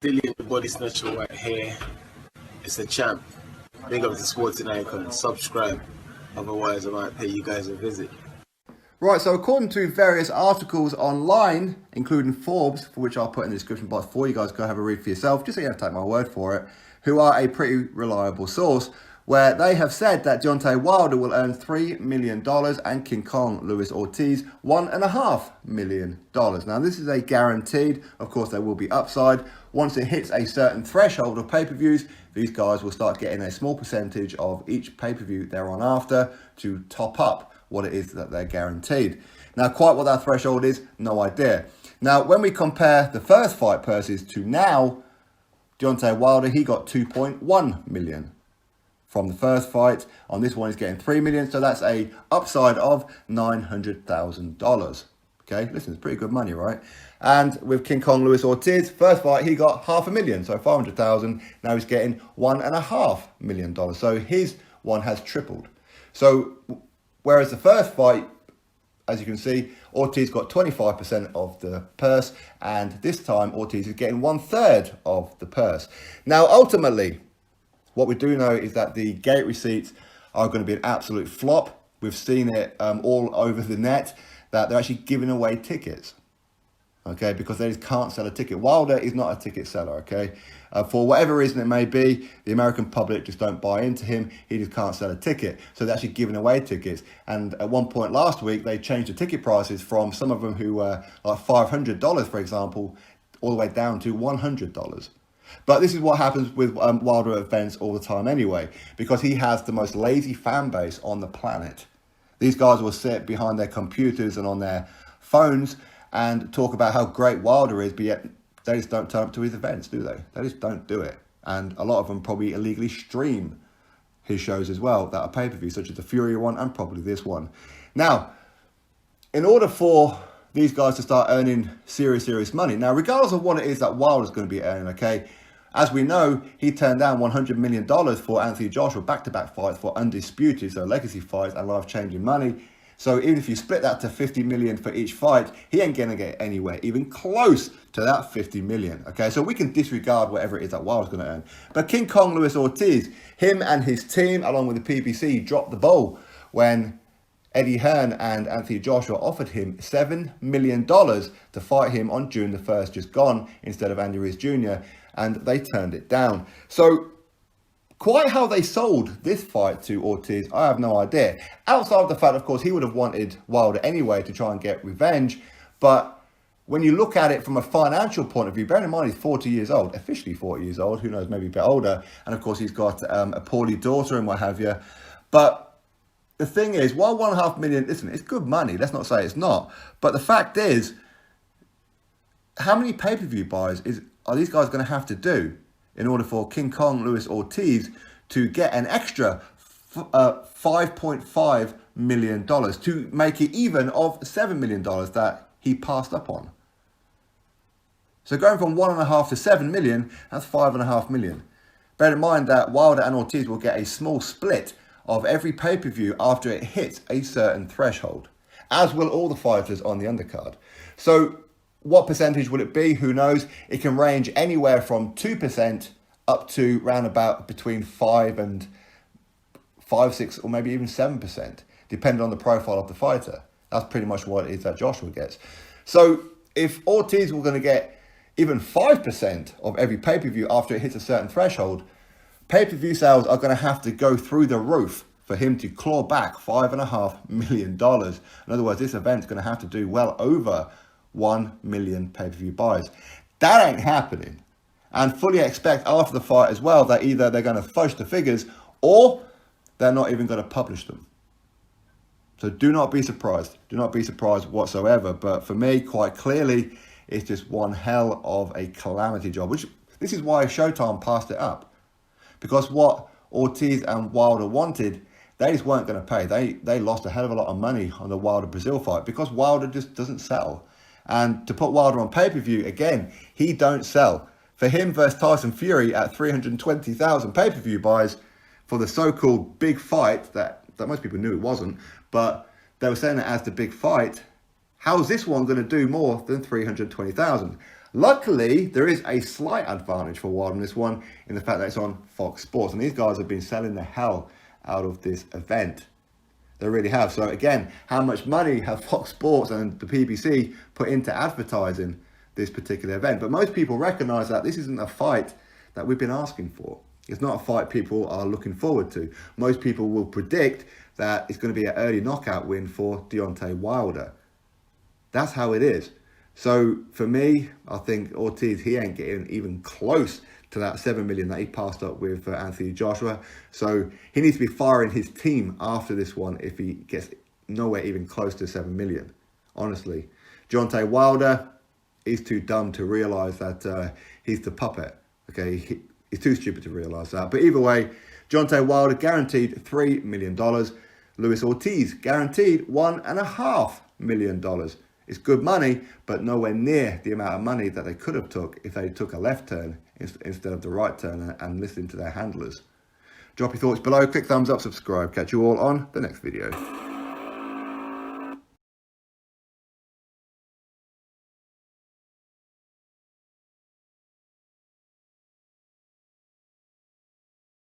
Dillian, the body snatcher right here. It's a champ. Big up to Sporting Icon. Subscribe. Otherwise, I might pay you guys a visit. Right, so according to various articles online, including Forbes, for which I'll put in the description box for you guys, go have a read for yourself, just so you have to take my word for it, who are a pretty reliable source, where they have said that Deontay Wilder will earn $3 million and King Kong Luis Ortiz $1.5 million. Now, this is a guaranteed. Of course, there will be upside. Once it hits a certain threshold of pay-per-views, these guys will start getting a small percentage of each pay-per-view they're on after to top up what it is that they're guaranteed. Now, quite what that threshold is, no idea. Now, when we compare the first fight purses to now, Deontay Wilder, he got 2.1 million from the first fight. On this one, he's getting 3 million, so that's a upside of $900,000. Okay, listen, it's pretty good money, right? And with King Kong Luis Ortiz, first fight, he got $500,000, so 500,000. Now he's getting $1.5 million. So his one has tripled. So whereas the first fight, as you can see, Ortiz got 25% of the purse, and this time Ortiz is getting 1/3 of the purse. Now, ultimately, what we do know is that the gate receipts are going to be an absolute flop. We've seen it all over the net, that they're actually giving away tickets, okay, because they just can't sell a ticket. Wilder is not a ticket seller, okay? For whatever reason it may be, the American public just don't buy into him. He just can't sell a ticket. So they're actually giving away tickets. And at one point last week, they changed the ticket prices from some of them who were like $500, for example, all the way down to $100. But this is what happens with Wilder events all the time anyway, because he has the most lazy fan base on the planet. These guys will sit behind their computers and on their phones and talk about how great Wilder is, but yet they just don't turn up to his events, do they? They just don't do it. And a lot of them probably illegally stream his shows as well that are pay-per-view, such as the Fury one and probably this one. Now, in order for these guys to start earning serious money, now regardless of what it is that Wilder's going to be earning, okay, as we know, he turned down $100 million for Anthony Joshua, back-to-back fights for undisputed, so legacy fights and life-changing money. So even if you split that to 50 million for each fight, he ain't going to get anywhere even close to that 50 million. Okay, so we can disregard whatever it is that Wilder's going to earn. But King Kong Luis Ortiz, him and his team, along with the PBC, dropped the ball when Eddie Hearn and Anthony Joshua offered him $7 million to fight him on June the 1st, just gone, instead of Andy Ruiz Jr., and they turned it down. So quite how they sold this fight to Ortiz, I have no idea. Outside of the fact, of course, he would have wanted Wilder anyway to try and get revenge. But when you look at it from a financial point of view, bearing in mind he's 40 years old, officially 40 years old, who knows, maybe a bit older. And of course, he's got a poorly daughter and what have you. But the thing is, while $1.5 million, listen, it's good money. Let's not say it's not. But the fact is, how many pay-per-view buys are these guys going to have to do in order for King Kong Luis Ortiz to get an extra $5.5 million to make it even of $7 million that he passed up on? So going from 1.5 to 7 million, that's 5.5 million. Bear in mind that Wilder and Ortiz will get a small split of every pay-per-view after it hits a certain threshold, as will all the fighters on the undercard. So what percentage will it be? Who knows? It can range anywhere from 2% up to round about between 5, 6, or maybe even 7%, depending on the profile of the fighter. That's pretty much what it is that Joshua gets. So if Ortiz were going to get even 5% of every pay-per-view after it hits a certain threshold, pay-per-view sales are going to have to go through the roof for him to claw back $5.5 million. In other words, this event's going to have to do well over 1 million pay-per-view buys. That ain't happening. And fully expect after the fight as well that either they're going to fudge the figures or they're not even going to publish them. So do not be surprised. Do not be surprised whatsoever. But for me, quite clearly, it's just one hell of a calamity job. This is why Showtime passed it up. Because what Ortiz and Wilder wanted, they just weren't going to pay. They lost a hell of a lot of money on the Wilder-Brazil fight because Wilder just doesn't sell. And to put Wilder on pay-per-view, again, he don't sell. For him versus Tyson Fury at 320,000 pay-per-view buys for the so-called big fight that most people knew it wasn't, but they were saying it as the big fight, how's this one going to do more than 320,000? Luckily, there is a slight advantage for Wilder on this one in the fact that it's on Fox Sports. And these guys have been selling the hell out of this event. They really have. So again, how much money have Fox Sports and the PBC put into advertising this particular event? But most people recognise that this isn't a fight that we've been asking for. It's not a fight people are looking forward to. Most people will predict that it's going to be an early knockout win for Deontay Wilder. That's how it is. So for me, I think Ortiz, he ain't getting even close to that 7 million that he passed up with Anthony Joshua. So he needs to be firing his team after this one if he gets nowhere even close to 7 million. Honestly, Deontay Wilder, he's too dumb to realise that he's the puppet. Okay, he's too stupid to realise that. But either way, Deontay Wilder guaranteed $3 million. Luis Ortiz guaranteed $1.5 million. It's good money, but nowhere near the amount of money that they could have took if they took a left turn instead of the right turn and listened to their handlers. Drop your thoughts below, click thumbs up, subscribe. Catch you all on the next video.